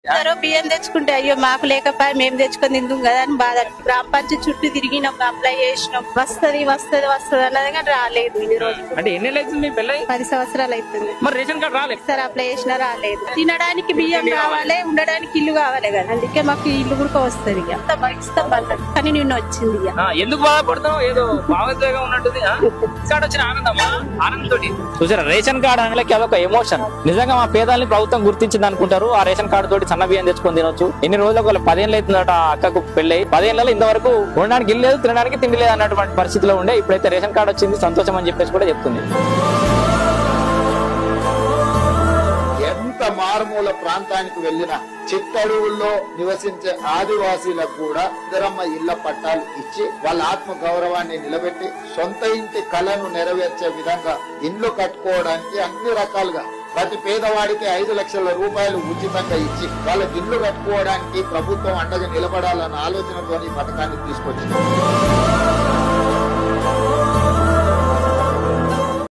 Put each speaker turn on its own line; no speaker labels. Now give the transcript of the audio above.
అందరూ బియ్యం తెచ్చుకుంటే అయ్యో మాకు లేకపోయి మేము తెచ్చుకొని తిందాం కదా అని బాధ. గ్రామ పంచాయతీ చుట్టూ తిరిగినాం, అప్లై చేసినాం, వస్తది వస్తది వస్తది అన్నది కానీ రాలేదు. ఈ రోజు
అంటే ఎన్ని అవుతుంది మీ పెళ్ళి?
10 సంవత్సరాలు అవుతుంది.
మరి రేషన్ కార్డు రాలేదు
సార్, అప్లై చేసినా రాలేదు. తినడానికి బియ్యం కావాలి, ఉండడానికి ఇల్లు కావాలి కదా, అందుకే మాకు ఇల్లు కూడా వస్తుంది. ఇస్తాం అన్నట్టు కానీ నిన్న వచ్చింది.
ఎందుకు బాధపడుతున్నావు? ఏదో భావోద్వేగం ఉన్నట్టుంది. కార్డు వచ్చిన ఆనందమా? ఆనందంతో చూసారా, రేషన్ కార్డు అనేది అదొక ఎమోషన్. నిజంగా మా పేదల్ని ప్రభుత్వం గుర్తించింది అనుకుంటారు. ఆ రేషన్ కార్డు తోటి సన్న బియ్యం తెచ్చుకొని తినొచ్చు. ఎన్ని రోజులకు 10 ఏళ్ళు అవుతుందట అక్కకు పెళ్ళి. 10 ఏళ్ళలో ఇంతవరకు ఉండడానికి ఇల్లు లేదు, తినడానికి తిండి లేదు అన్నటువంటి పరిస్థితిలో ఉండే. ఇప్పుడైతే రేషన్ కార్డు వచ్చింది, సంతోషం అని చెప్పేసి కూడా చెప్తుంది.
ఎంత మారుమూల ప్రాంతానికి వెళ్లిన చిత్తడువుల్లో నివసించే ఆదివాసీలకు కూడా ఇందిరమ్మ ఇళ్ల పట్టాలు ఇచ్చి వాళ్ళ ఆత్మ గౌరవాన్ని నిలబెట్టి సొంత ఇంటి కళను నెరవేర్చే విధంగా ఇండ్లు కట్టుకోవడానికి అన్ని రకాలుగా ప్రతి పేదవాడికి 5 లక్షల రూపాయలు ఉచితంగా ఇచ్చి వాళ్ళకి ఇల్లు కట్టుకోవడానికి ప్రభుత్వం అండగా నిలబడాలన్న ఆలోచనతో ఈ పథకాన్ని తీసుకొచ్చింది.